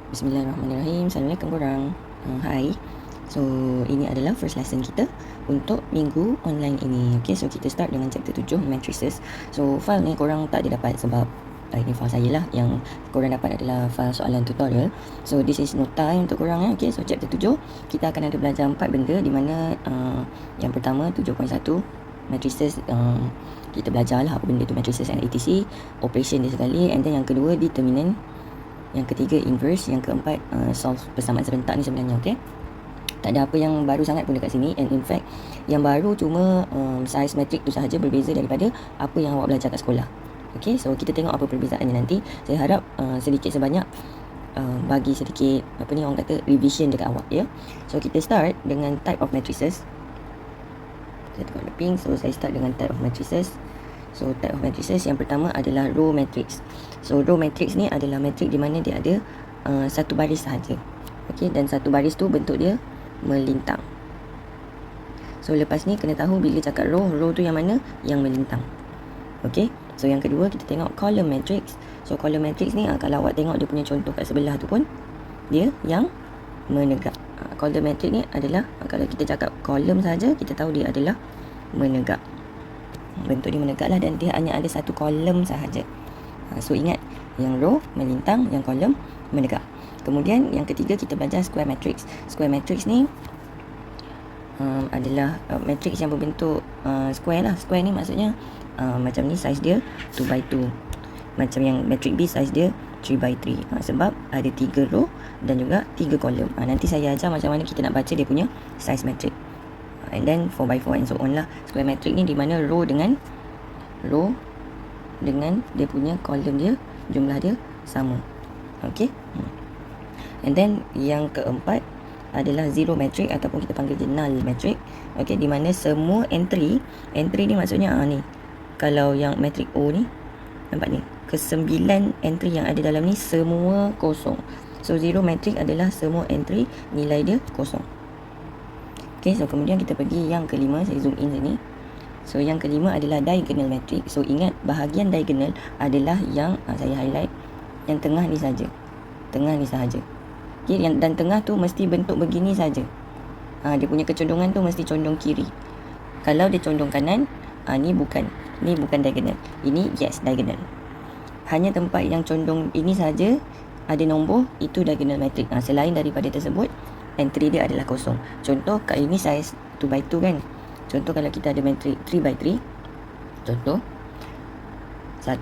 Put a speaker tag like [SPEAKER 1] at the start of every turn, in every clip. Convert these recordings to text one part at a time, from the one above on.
[SPEAKER 1] Bismillahirrahmanirrahim. Assalamualaikum korang. Hai. So, ini adalah first lesson kita untuk minggu online ini. Okay, so kita start dengan chapter 7, matrices. So, file ni korang tak ada dapat sebab ini file saya lah. Yang korang dapat adalah file soalan tutorial. So, this is no time untuk korang. Okay, so chapter 7, kita akan ada belajar 4 benda di mana yang pertama, 7.1, matrices. Kita belajar lah apa benda tu matrices and etc. Operation dia sekali. And then yang kedua, determinant. Yang ketiga inverse, yang keempat solve persamaan serentak ni sebenarnya. Okay, tak ada apa yang baru sangat pun dekat sini. And in fact yang baru cuma size metrik tu sahaja berbeza daripada apa yang awak belajar kat sekolah. Okay, so kita tengok apa perbezaannya nanti. Saya harap sedikit sebanyak bagi sedikit apa ni orang kata revision dekat awak ya. So kita start dengan type of matrices. Saya tengok the pink. So saya start dengan type of matrices. So type of matrices yang pertama adalah row matrix. So row matrix ni adalah matrik di mana dia ada satu baris sahaja. Okey, dan satu baris tu bentuk dia melintang. So lepas ni kena tahu bila cakap row tu yang mana? Yang melintang. Okey, so yang kedua kita tengok column matrix. So column matrix ni kalau awak tengok dia punya contoh kat sebelah tu pun dia yang menegak. Column matrix ni adalah kalau kita cakap column saja kita tahu dia adalah menegak. Bentuk dia menegak lah dan dia hanya ada satu kolom sahaja. So ingat, yang row melintang, yang kolom menegak. Kemudian yang ketiga kita belajar square matrix. Square matrix ni adalah matrix yang berbentuk square lah. Square ni maksudnya macam ni size dia 2x2. Macam yang matrix B size dia 3x3. Sebab ada 3 row dan juga 3 kolom. Nanti saya ajar macam mana kita nak baca dia punya size matrix. And then 4x4 and so on lah. Square matrix ni di mana row dengan dia punya kolom dia, jumlah dia sama. Okay. And then yang keempat adalah zero matrix ataupun kita panggil dia null matrix. Okay, di mana semua entry ni maksudnya ni. Kalau yang matrix O ni, nampak ni, kesembilan entry yang ada dalam ni semua kosong. So zero matrix adalah semua entry nilai dia kosong. Okay, so kemudian kita pergi yang kelima. Saya zoom in sini. So yang kelima adalah diagonal matrix. So ingat bahagian diagonal adalah yang saya highlight yang tengah ni saja. Tengah ni sahaja. Okay, dan tengah tu mesti bentuk begini saja. Dia punya kecondongan tu mesti condong kiri. Kalau dia condong kanan, ni bukan diagonal. Ini yes diagonal. Hanya tempat yang condong ini saja ada nombor, itu diagonal matrix. Selain daripada tersebut, entry dia adalah kosong. Contoh kat ini size 2x2 kan. Contoh kalau kita ada matrix 3x3. Contoh 1,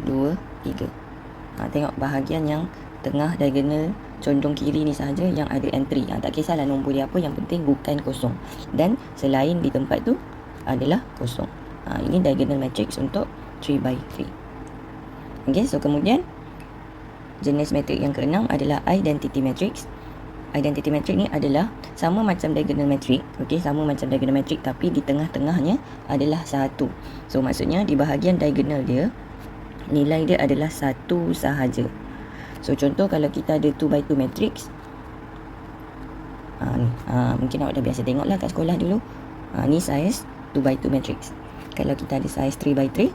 [SPEAKER 1] 2, 3. Tengok bahagian yang tengah diagonal condong kiri ni sahaja yang ada entry. Tak kisahlah nombor dia apa, yang penting bukan kosong. Dan selain di tempat tu adalah kosong. Ini diagonal matrix untuk 3x3. Okay, so kemudian jenis matrix yang keenam adalah identity matrix. Identity matrix ni adalah sama macam diagonal matrix. Okey, sama macam diagonal matrix tapi di tengah-tengahnya adalah satu. So maksudnya di bahagian diagonal dia nilai dia adalah satu sahaja. So contoh kalau kita ada 2x2 matrix. Mungkin awak dah biasa tengoklah kat sekolah dulu. Ni size 2x2 matrix. Kalau kita ada size 3x3.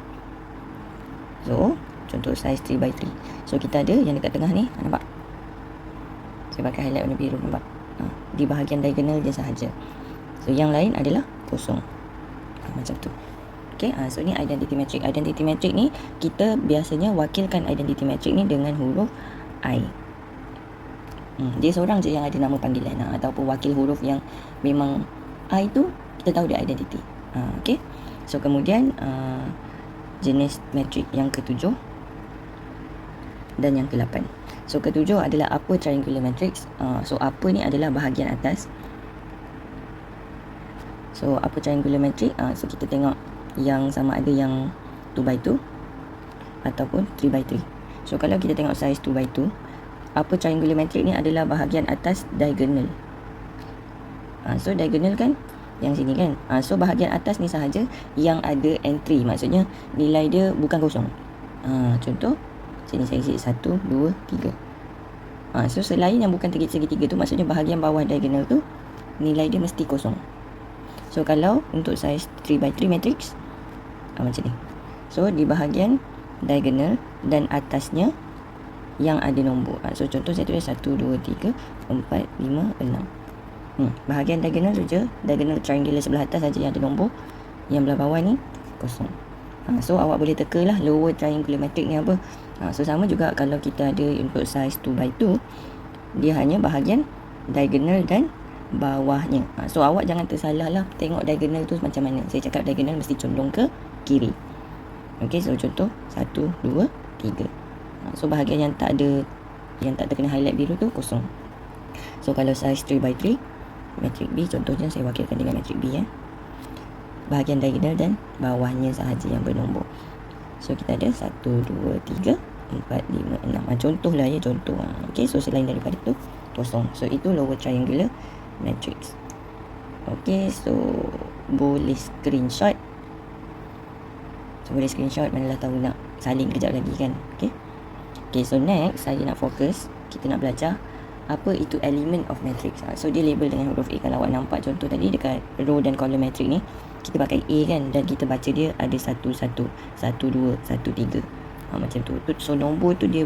[SPEAKER 1] So contoh size 3x3. So kita ada yang dekat tengah ni, nampak? Saya pakai highlight warna biru, nampak? Di bahagian diagonal dia sahaja. So yang lain adalah kosong. Macam tu. Okay, so ni identity matrix. Identity matrix ni kita biasanya wakilkan identity matrix ni dengan huruf I. Dia seorang je yang ada nama panggilan ataupun wakil huruf yang memang I tu kita tahu dia identity. Okay. So kemudian jenis matrix yang ketujuh dan yang ke-8. So ketujuh adalah upper triangular matrix. So upper ni adalah bahagian atas. So upper triangular matrix, so kita tengok yang sama ada yang 2x2 ataupun 3x3. So kalau kita tengok size 2x2, upper triangular matrix ni adalah bahagian atas diagonal. So diagonal kan yang sini kan. So bahagian atas ni sahaja yang ada entry, maksudnya nilai dia bukan kosong. Contoh sini saya isi 1, 2, 3. So selain yang bukan segitiga tu, maksudnya bahagian bawah diagonal tu nilai dia mesti kosong. So kalau untuk size 3x3 matrix macam ni. So di bahagian diagonal dan atasnya yang ada nombor. So contoh saya tulis 1, 2, 3, 4, 5, 6. Bahagian diagonal saja, diagonal triangular sebelah atas saja yang ada nombor. Yang belah bawah ni kosong. So awak boleh teka lah lower triangular matrix ni apa. So sama juga kalau kita ada input size 2x2, dia hanya bahagian diagonal dan bawahnya. So awak jangan tersalah lah tengok diagonal tu macam mana. Saya cakap diagonal mesti condong ke kiri. Okey, so contoh 1, 2, 3. So bahagian yang tak ada, yang tak terkena highlight biru tu kosong. So kalau size 3x3 matrix B, contohnya saya wakilkan dengan matrix B bahagian diagonal dan bawahnya sahaja yang bernombor. So kita ada 1, 2, 3, 4, 5, 6. Contohlah ya, contoh. Okey, so selain daripada tu kosong. So itu lower triangular matrix. Okey, so boleh screenshot. So boleh screenshot, manalah tahu nak salin kejap lagi kan. Okey. Okay, so next saya nak fokus, kita nak belajar apa itu element of matrix. So dia label dengan huruf A. Kalau awak nampak contoh tadi dekat row dan column matrix ni, kita pakai A kan, dan kita baca dia ada 1, 1, 1, 2, 1, 3. Macam tu. So nombor tu dia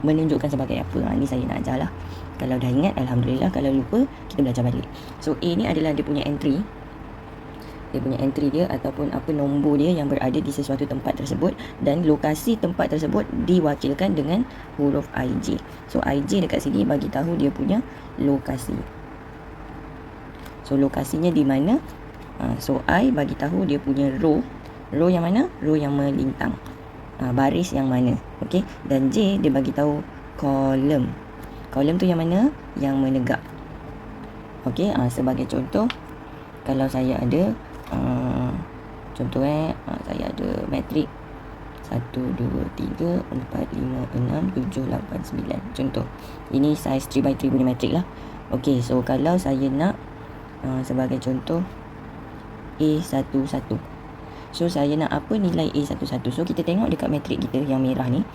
[SPEAKER 1] menunjukkan sebagai apa. Ni saya nak ajar lah. Kalau dah ingat, Alhamdulillah. Kalau lupa, kita belajar balik. So A ni adalah dia punya entry. Dia punya entry dia ataupun apa nombor dia yang berada di sesuatu tempat tersebut, dan lokasi tempat tersebut diwakilkan dengan huruf IJ. So IJ dekat sini bagi tahu dia punya lokasi. So lokasinya di mana? So I bagi tahu dia punya row. Row yang mana? Row yang melintang. Baris yang mana? Okey. Dan J dia bagi tahu kolom. Kolom tu yang mana? Yang menegak. Okey. Sebagai contoh, kalau saya ada contoh saya ada matrik 1, 2, 3, 4, 5, 6, 7, 8, 9. Contoh. Ini size 3x3 punya matrik lah. Okey, so kalau saya nak sebagai contoh A11. So saya nak apa nilai A11. So kita tengok dekat matrik kita yang merah ni,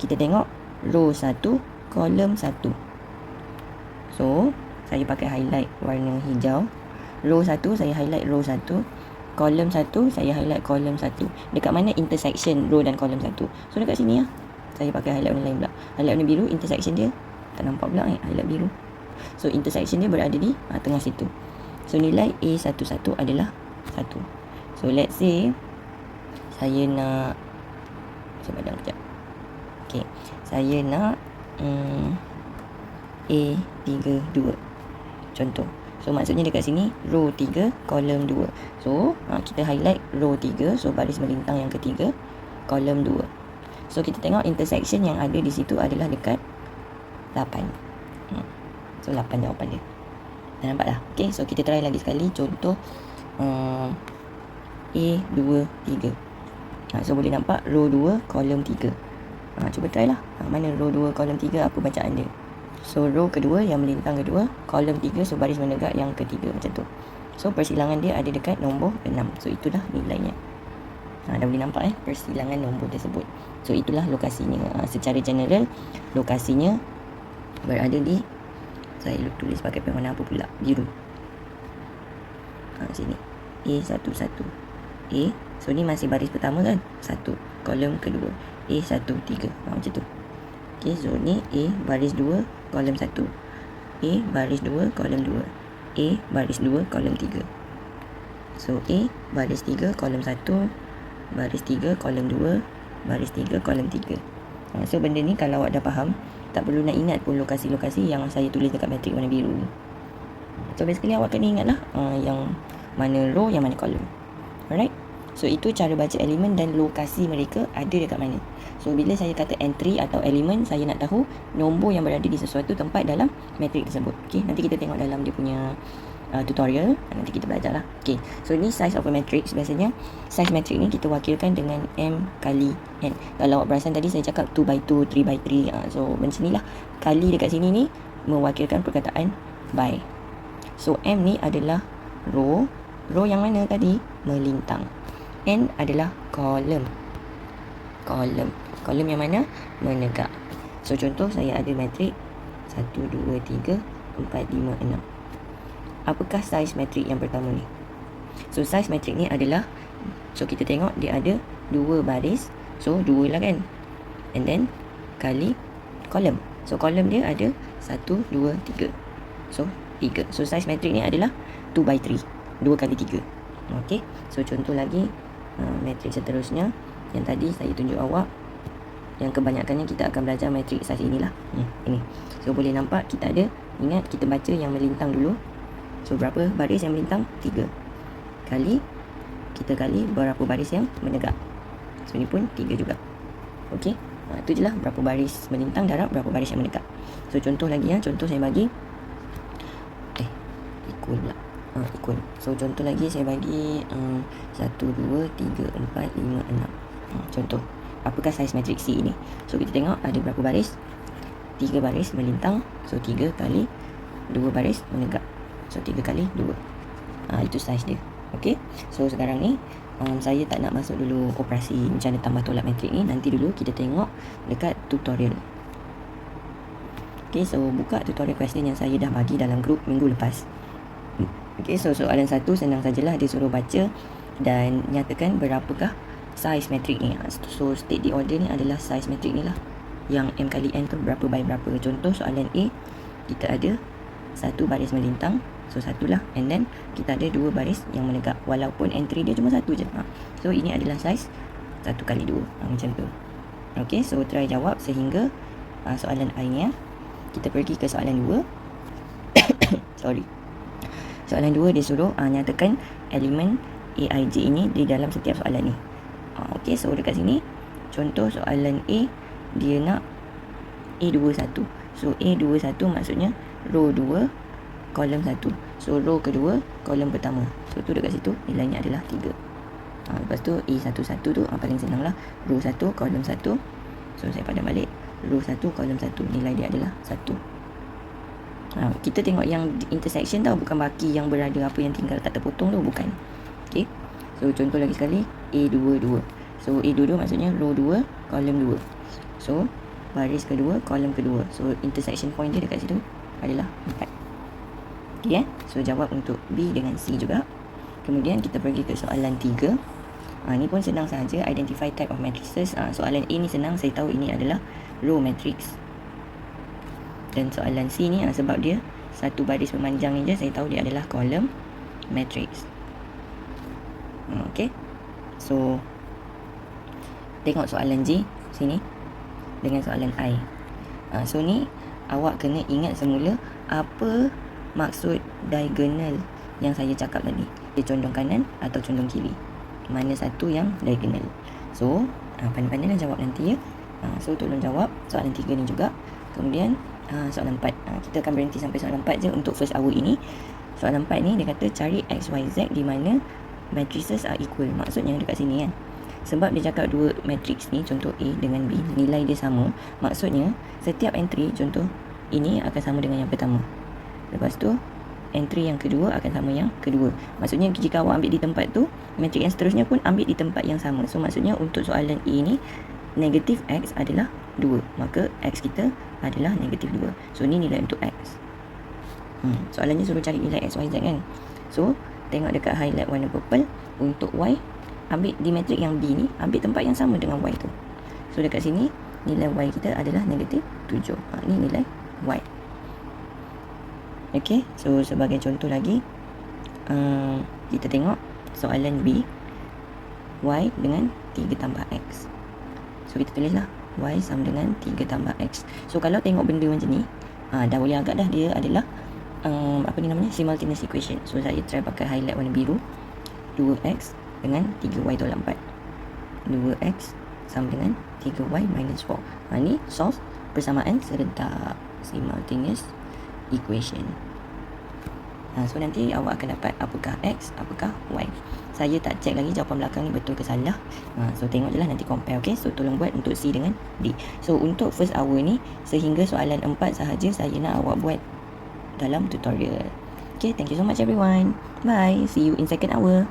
[SPEAKER 1] kita tengok row 1, kolom 1. So saya pakai highlight warna hijau. Row 1 saya highlight row 1, kolom 1 saya highlight kolom 1. Dekat mana intersection row dan kolom 1? So dekat sini lah. Saya pakai highlight warna lain pula. Highlight warna biru, intersection dia tak nampak pula highlight biru. So intersection dia berada di tengah situ. So nilai A11 adalah 1. So let's say saya nak, saya padam kejap. Okay, saya nak A32 contoh. So maksudnya dekat sini row 3, kolom 2. So kita highlight row 3, so baris melintang yang ketiga, kolom 2. So kita tengok intersection yang ada di situ adalah dekat 8. So 8 jawapan dia. Dah nampak dah? Okay, so kita try lagi sekali. Contoh A23. So boleh nampak row 2, kolom 3. Cuba try lah. Mana row 2, kolom 3, apa bacaan dia? So row kedua yang melintang kedua, kolom 3, so baris menegak yang ketiga, macam tu. So persilangan dia ada dekat nombor 6. So itulah nilainya. Dah boleh nampak persilangan nombor tersebut. So itulah lokasinya. Secara general lokasinya berada di, saya tulis pakai pen warna apa pula? Biru. Sini. A11. A. So ni masih baris pertama kan? 1. Kolom kedua. A13. Macam tu. Okay, so ni A baris 2, kolom 1. A baris 2, kolom 2. A baris 2, kolom 3. So A baris 3, kolom 1. Baris 3, kolom 2. Baris 3, kolom 3. So benda ni kalau awak dah faham, tak perlu nak ingat pun lokasi-lokasi yang saya tulis dekat matrik warna biru ni. So basically awak kena ingat lah yang mana row, yang mana kolom. Alright. So itu cara baca elemen dan lokasi mereka ada dekat mana. So bila saya kata entry atau elemen, saya nak tahu nombor yang berada di sesuatu tempat dalam matrik tersebut. Okay, nanti kita tengok dalam dia punya tutorial. Nanti kita belajar lah. Okay, so ni size of a matrix. Biasanya size matrik ni kita wakilkan dengan M kali N. Kalau awak perasan tadi saya cakap 2x2, 3x3. So macam ni lah. Kali dekat sini ni mewakilkan perkataan by. So M ni adalah row. Row yang mana tadi? Melintang. N adalah kolom. Kolom yang mana? Menegak. So contoh saya ada matrik 1, 2, 3, 4, 5, 6. Apakah saiz matrik yang pertama ni? So saiz matrik ni adalah, so kita tengok dia ada 2 baris. So 2 lah kan. And then kali kolom. So kolom dia ada 1, 2, 3. So 3. So size matrik ni adalah 2 by 3, 2 kali 3. Okey. So contoh lagi matrik seterusnya yang tadi saya tunjuk awak, yang kebanyakannya kita akan belajar matrik saiz inilah. Ini. So boleh nampak kita ada, ingat kita baca yang melintang dulu. So berapa baris yang melintang? 3. Kita kali berapa baris yang menegak. So ni pun 3 juga. Okey. Itu je lah, berapa baris melintang darab berapa baris yang menegak. So contoh lagi ya, contoh saya bagi equal pula. Equal. So contoh lagi saya bagi 1, 2, 3, 4, 5, 6. Contoh, apakah saiz matrik C ini? So kita tengok ada berapa baris? 3 baris melintang. So 3 kali 2 baris menegak. So 3 kali 2. Itu saiz dia. Okey. So sekarang ni saya tak nak masuk dulu operasi macam mana tambah tolak matrik ni. Nanti dulu kita tengok dekat tutorial. Okey, so buka tutorial question yang saya dah bagi dalam grup minggu lepas. Okey, so soalan 1 senang sajalah, dia suruh baca dan nyatakan berapakah saiz matrik ni. So state the order ni adalah saiz matrik ni lah. Yang M kali N tu berapa by berapa. Contoh soalan A, kita ada 1 baris melintang. So 1 lah. And then kita ada 2 baris yang menegak. Walaupun entry dia cuma 1 je. So ini adalah saiz 1 kali 2. Macam tu. Okey, so try jawab sehingga soalan I ni ya. Kita pergi ke soalan 2. Sorry. Soalan 2 dia suruh nyatakan elemen AIJ ini di dalam setiap soalan ni. Okey, so dekat sini contoh soalan A, dia nak A21. So A21 maksudnya row 2 kolom 1. So row kedua kolom pertama. So tu dekat situ nilainya adalah 3. Lepas tu A11 tu paling senang lah, row 1 kolom 1. So saya padam balik, row 1 kolom 1, nilai dia adalah 1. Kita tengok yang intersection tau, bukan baki yang berada apa yang tinggal tak terpotong tu, bukan. Okay. So contoh lagi sekali, A22. So A22 maksudnya row 2 kolom 2. So baris kedua kolom kedua. So intersection point dia dekat situ adalah 4. Okay, so jawab untuk B dengan C juga. Kemudian kita pergi ke soalan 3. Ni pun senang saja, identify type of matrices. Soalan A ni senang, saya tahu ini adalah row matrix. Dan soalan C ni sebab dia satu baris memanjang ni je, saya tahu dia adalah column matrix. Okay, so tengok soalan J sini dengan soalan I. So ni awak kena ingat semula apa maksud diagonal yang saya cakap tadi. Dia condong kanan atau condong kiri, mana satu yang diagonal. So pandai-pandailah jawab nanti ya. So tolong jawab soalan 3 ni juga. Kemudian soalan 4, kita akan berhenti sampai soalan 4 je untuk first hour ini. Soalan 4 ni dia kata cari X, Y, Z di mana matrices are equal. Maksudnya dekat sini kan, sebab dia cakap dua matrix ni, contoh A dengan B, nilai dia sama. Maksudnya setiap entry, contoh ini akan sama dengan yang pertama. Lepas tu entry yang kedua akan sama yang kedua. Maksudnya jika awak ambil di tempat tu, matrix yang seterusnya pun ambil di tempat yang sama. So maksudnya untuk soalan A ni, negatif X adalah 2. Maka X kita adalah negatif 2. So ni nilai untuk X. Soalannya suruh cari nilai X, Y, Z kan. So tengok dekat highlight warna purple. Untuk Y, ambil di matrik yang B ni, ambil tempat yang sama dengan Y tu. So dekat sini nilai Y kita adalah negatif 7. Ni nilai Y. Okay, so sebagai contoh lagi, kita tengok soalan B, Y dengan 3 tambah X. So kita tulislah Y sama dengan 3 tambah X. So kalau tengok benda macam ni, dah boleh agak dah dia adalah apa ni namanya, simultaneous equation. So saya try pakai highlight warna biru. 2X dengan 3Y tolak 4. 2X sama dengan 3Y minus 4. Ni solve persamaan serentak, simultaneous equation. So nanti awak akan dapat apakah X, apakah Y. Saya tak check lagi jawapan belakang ni betul ke salah. So tengok je lah, nanti compare. Okay, so tolong buat untuk C dengan D. So untuk first hour ni, sehingga soalan 4 sahaja saya nak awak buat dalam tutorial. Okay, thank you so much everyone. Bye, see you in second hour.